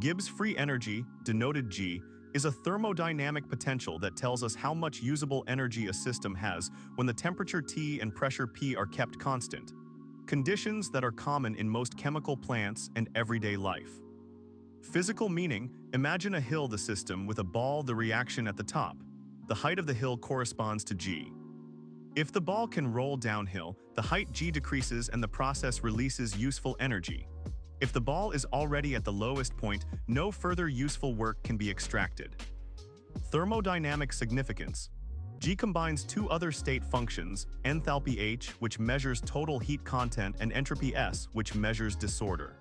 Gibbs free energy, denoted G, is a thermodynamic potential that tells us how much usable energy a system has when the temperature T and pressure P are kept constant, conditions that are common in most chemical plants and everyday life. Physical meaning: imagine a hill the system with a ball the reaction at the top. The height of the hill corresponds to G. If the ball can roll downhill, the height G decreases and the process releases useful energy. If the ball is already at the lowest point, no further useful work can be extracted. Thermodynamic significance: G combines two other state functions, enthalpy H, which measures total heat content, and entropy S, which measures disorder.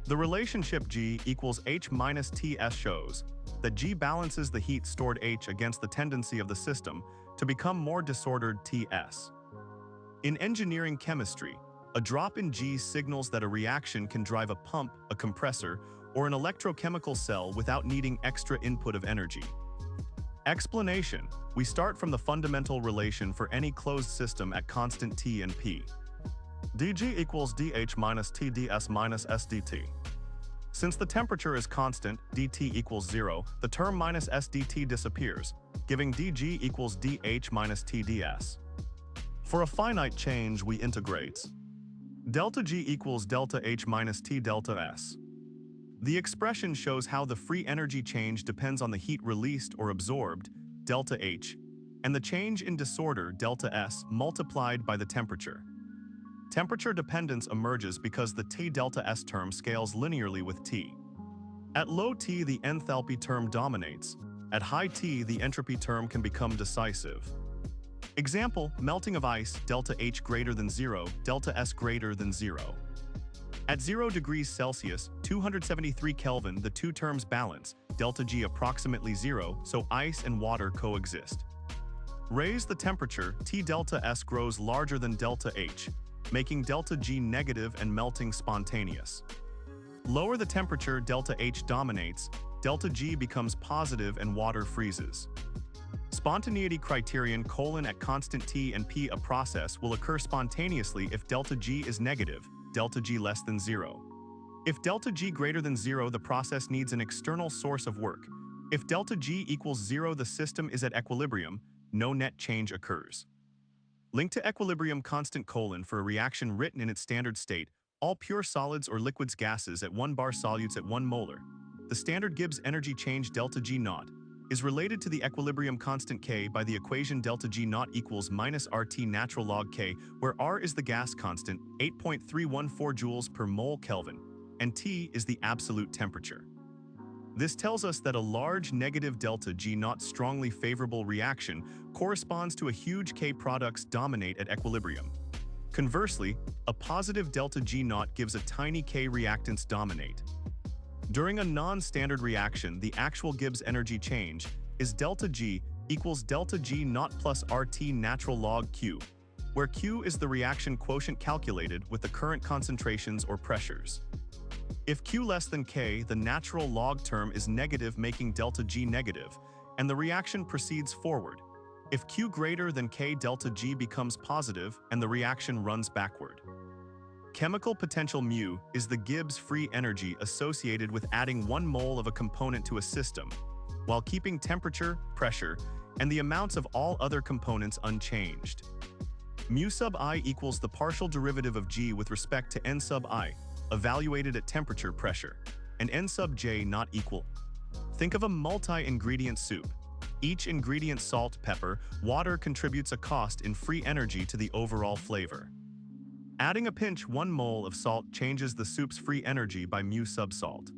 The relationship G equals H minus Ts shows that G balances the heat stored H against the tendency of the system to become more disordered Ts. In engineering chemistry, a drop in G signals that a reaction can drive a pump, a compressor, or an electrochemical cell without needing extra input of energy. Explanation: we start from the fundamental relation for any closed system at constant T and P. dG equals dH minus Tds minus SDT. Since the temperature is constant, dT equals 0, the term minus SDT disappears, giving dG equals dH minus Tds. For a finite change, we integrate. Delta G equals delta H minus T delta S. The expression shows how the free energy change depends on the heat released or absorbed, delta H, and the change in disorder, delta S, multiplied by the temperature. Temperature dependence emerges because the T delta S term scales linearly with T. At low T, the enthalpy term dominates. At high T, the entropy term can become decisive. Example: melting of ice, delta H greater than 0, delta S greater than 0. At 0 degrees Celsius, 273 Kelvin, the two terms balance, delta G approximately 0, so ice and water coexist. Raise the temperature, T delta S grows larger than delta H, making delta G negative and melting spontaneous. Lower the temperature, delta H dominates, delta G becomes positive and water freezes. Spontaneity criterion: at constant T and P, a process will occur spontaneously if delta G is negative, delta G less than 0. If delta G greater than 0, the process needs an external source of work. If delta G equals 0, the system is at equilibrium, no net change occurs. Link to equilibrium constant: for a reaction written in its standard state, all pure solids or liquids, gases at 1 bar, solutes at 1 molar. The standard Gibbs energy change delta G naught is related to the equilibrium constant K by the equation delta G naught equals minus RT natural log K, where R is the gas constant, 8.314 joules per mole Kelvin, and T is the absolute temperature. This tells us that a large negative delta G naught strongly favorable reaction corresponds to a huge K products dominate at equilibrium. Conversely, a positive delta G naught gives a tiny K reactants dominate. During a non-standard reaction, the actual Gibbs energy change is delta G equals delta G naught plus RT natural log Q, where Q is the reaction quotient calculated with the current concentrations or pressures. If Q less than K, the natural log term is negative, making delta G negative, and the reaction proceeds forward. If Q greater than K, delta G becomes positive, and the reaction runs backward. Chemical potential μ is the Gibbs free energy associated with adding 1 mole of a component to a system, while keeping temperature, pressure, and the amounts of all other components unchanged. Mu sub I equals the partial derivative of G with respect to N sub I, evaluated at temperature, pressure, and N sub J not equal. Think of a multi-ingredient soup. Each ingredient, salt, pepper, water, contributes a cost in free energy to the overall flavor. Adding a pinch 1 mole of salt changes the soup's free energy by mu sub salt.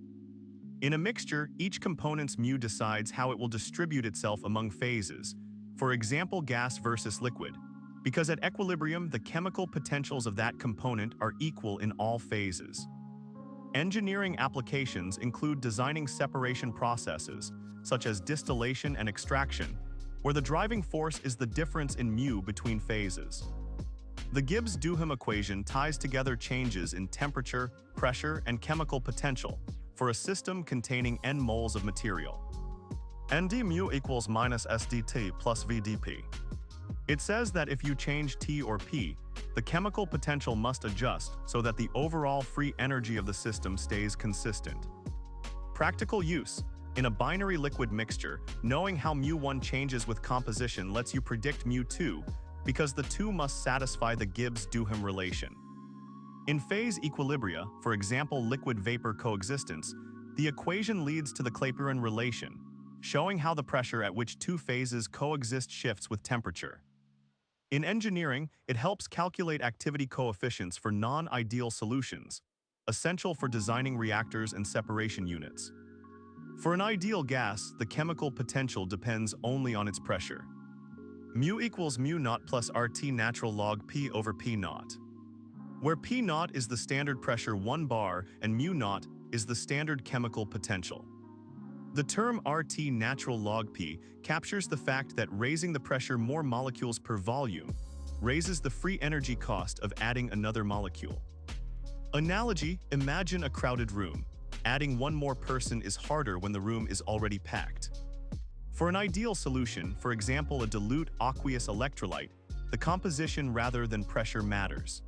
In a mixture, each component's mu decides how it will distribute itself among phases, for example gas versus liquid, because at equilibrium the chemical potentials of that component are equal in all phases. Engineering applications include designing separation processes, such as distillation and extraction, where the driving force is the difference in mu between phases. The Gibbs-Duhem equation ties together changes in temperature, pressure, and chemical potential for a system containing n moles of material. Nd mu equals minus SDT plus VdP. It says that if you change T or P, the chemical potential must adjust so that the overall free energy of the system stays consistent. Practical use. In a binary liquid mixture, knowing how mu1 changes with composition lets you predict mu2, because the two must satisfy the Gibbs-Duhem relation. In phase equilibria, for example liquid-vapor coexistence, the equation leads to the Clapeyron relation, showing how the pressure at which two phases coexist shifts with temperature. In engineering, it helps calculate activity coefficients for non-ideal solutions, essential for designing reactors and separation units. For an ideal gas, the chemical potential depends only on its pressure. Mu equals mu naught plus RT natural log P over P naught, where P naught is the standard pressure 1 bar and mu naught is the standard chemical potential. The term RT natural log P captures the fact that raising the pressure more molecules per volume raises the free energy cost of adding another molecule. Analogy: imagine a crowded room. Adding one more person is harder when the room is already packed. For an ideal solution, for example a dilute aqueous electrolyte, the composition rather than pressure matters.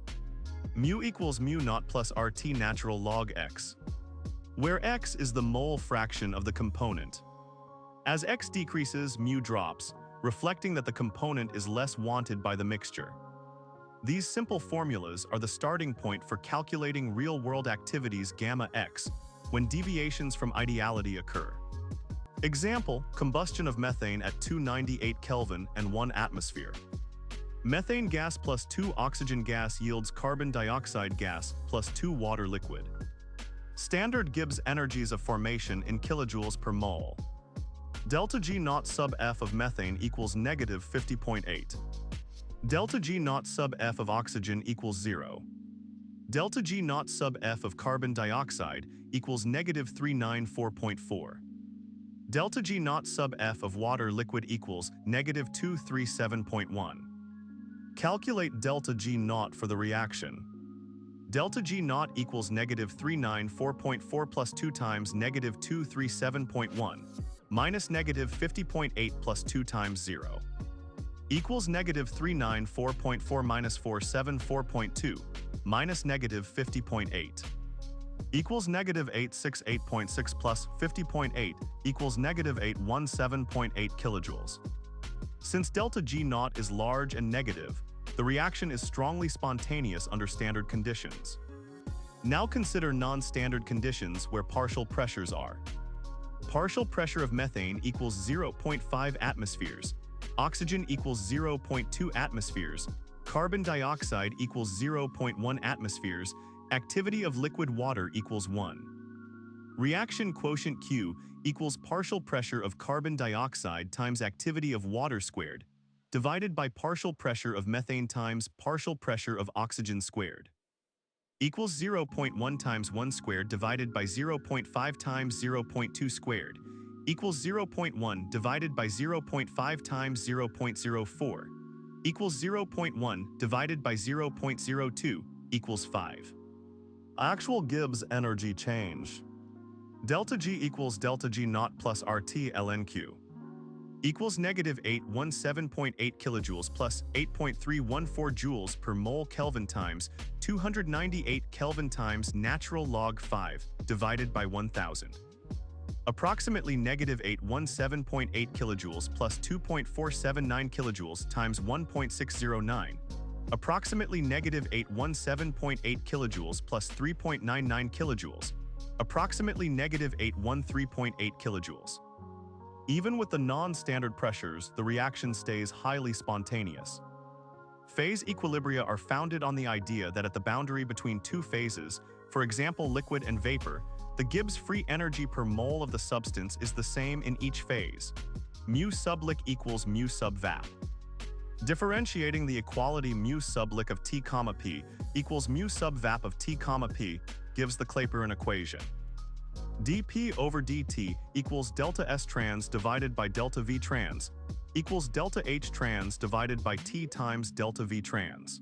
Mu equals mu naught plus RT natural log X, where X is the mole fraction of the component. As X decreases, mu drops, reflecting that the component is less wanted by the mixture. These simple formulas are the starting point for calculating real-world activities gamma X, when deviations from ideality occur. Example: combustion of methane at 298 Kelvin and 1 atmosphere. Methane gas plus 2 oxygen gas yields carbon dioxide gas plus 2 water liquid. Standard Gibbs energies of formation in kilojoules per mole. Delta G naught sub F of methane equals negative 50.8. Delta G naught sub F of oxygen equals 0. Delta G naught sub F of carbon dioxide equals negative 394.4. Delta G naught sub F of water liquid equals negative 237.1. Calculate delta G naught for the reaction. Delta G naught equals negative 394.4 plus 2 times negative 237.1 minus negative 50.8 plus 2 times 0 equals negative 394.4 minus 474.2 minus negative 50.8 equals negative 868.6 plus 50.8 equals negative 817.8 kilojoules. Since delta G naught is large and negative, the reaction is strongly spontaneous under standard conditions. Now consider non-standard conditions where partial pressures are. Partial pressure of methane equals 0.5 atmospheres, oxygen equals 0.2 atmospheres, carbon dioxide equals 0.1 atmospheres, activity of liquid water equals 1. Reaction quotient Q equals partial pressure of carbon dioxide times activity of water squared, divided by partial pressure of methane times partial pressure of oxygen squared, equals 0.1 times 1 squared divided by 0.5 times 0.2 squared, equals 0.1 divided by 0.5 times 0.04, equals 0.1 divided by 0.02, equals 5. Actual Gibbs energy change. Delta G equals delta G naught plus RT ln Q equals negative 817.8 kilojoules plus 8.314 joules per mole Kelvin times 298 Kelvin times natural log 5 divided by 1000. Approximately negative 817.8 kilojoules plus 2.479 kilojoules times 1.609. Approximately negative 817.8 kilojoules plus 3.99 kilojoules. Approximately negative 813.8 kilojoules. Even with the non-standard pressures, the reaction stays highly spontaneous. Phase equilibria are founded on the idea that at the boundary between two phases, for example liquid and vapor, the Gibbs free energy per mole of the substance is the same in each phase. Mu sub liq equals mu sub vap. Differentiating the equality mu sub liq of T, P equals mu sub vap of T, P gives the Clapeyron equation. dP over dt equals delta S trans divided by delta V trans equals delta H trans divided by T times delta V trans,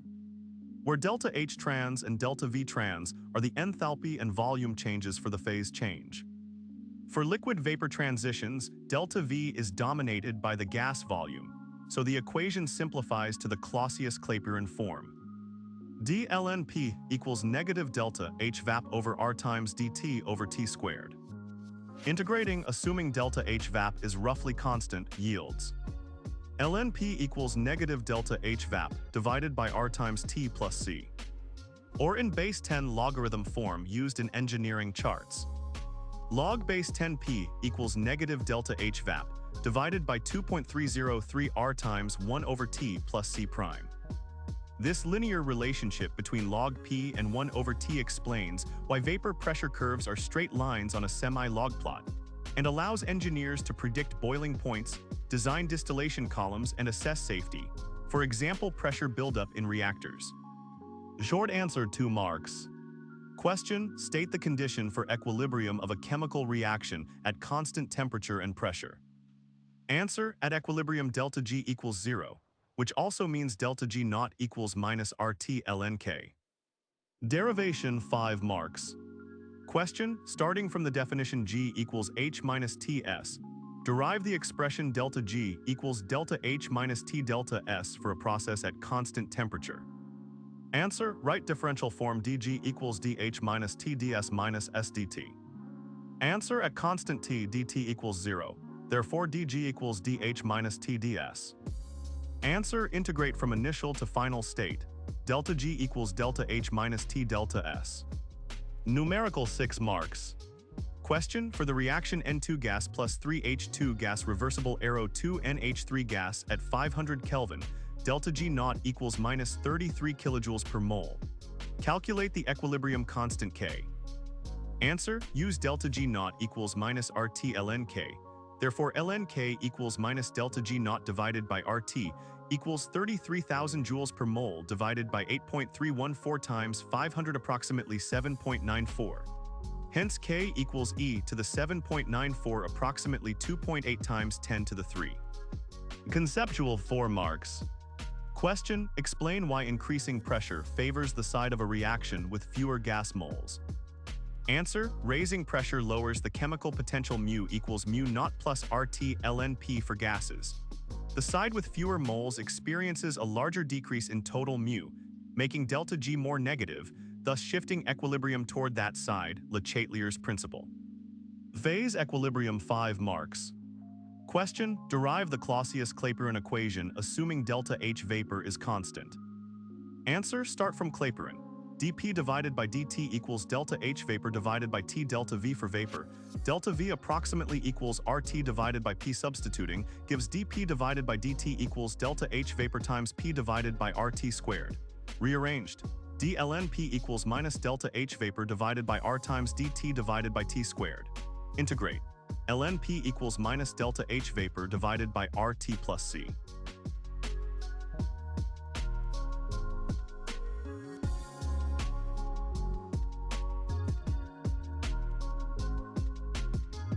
where delta H trans and delta V trans are the enthalpy and volume changes for the phase change. For liquid-vapor transitions, delta V is dominated by the gas volume, so the equation simplifies to the Clausius-Clapeyron form. d ln P equals negative delta H vap over R times dt over T squared. Integrating, assuming delta HVAP is roughly constant, yields LNP equals negative delta HVAP divided by R times T plus C. Or in base 10 logarithm form used in engineering charts. Log base 10P equals negative delta HVAP divided by 2.303 R times 1 over T plus C prime. This linear relationship between log P and 1 over T explains why vapor pressure curves are straight lines on a semi-log plot, and allows engineers to predict boiling points, design distillation columns, and assess safety, for example pressure buildup in reactors. Short answer 2 marks. Question: state the condition for equilibrium of a chemical reaction at constant temperature and pressure. Answer: at equilibrium delta G equals 0, which also means delta G naught equals minus RT ln K. Derivation 5 marks. Question: starting from the definition G equals H minus TS, derive the expression delta G equals delta H minus T delta S for a process at constant temperature. Answer: right differential form dG equals dH minus T ds minus S dt. Answer: at constant T dt equals 0, therefore dG equals dH minus T ds. Answer: integrate from initial to final state, delta G equals delta H minus T delta S. Numerical 6 marks. Question: for the reaction N2 gas plus 3H2 gas reversible arrow 2 NH3 gas at 500 Kelvin, delta G naught equals minus 33 kilojoules per mole. Calculate the equilibrium constant K. Answer: use delta G naught equals minus RT ln K. Therefore ln K equals minus delta G naught divided by RT equals 33,000 joules per mole divided by 8.314 times 500 approximately 7.94. Hence K equals e to the 7.94 approximately 2.8 times 10 to the 3. Conceptual 4 marks. Question: explain why increasing pressure favors the side of a reaction with fewer gas moles. Answer: raising pressure lowers the chemical potential mu equals mu naught plus RT ln P for gases. The side with fewer moles experiences a larger decrease in total mu, making delta G more negative, thus shifting equilibrium toward that side, Le Chatelier's principle. Phase equilibrium 5 marks. Question: derive the Clausius-Clapeyron equation assuming delta H vapor is constant. Answer: start from Clapeyron. dP divided by dt equals delta H vapor divided by T delta V for vapor. Delta V approximately equals RT divided by P. Substituting gives dP divided by dt equals delta H vapor times P divided by RT squared. Rearranged. d ln P equals minus delta H vapor divided by R times dt divided by T squared. Integrate. ln P equals minus delta H vapor divided by RT plus C.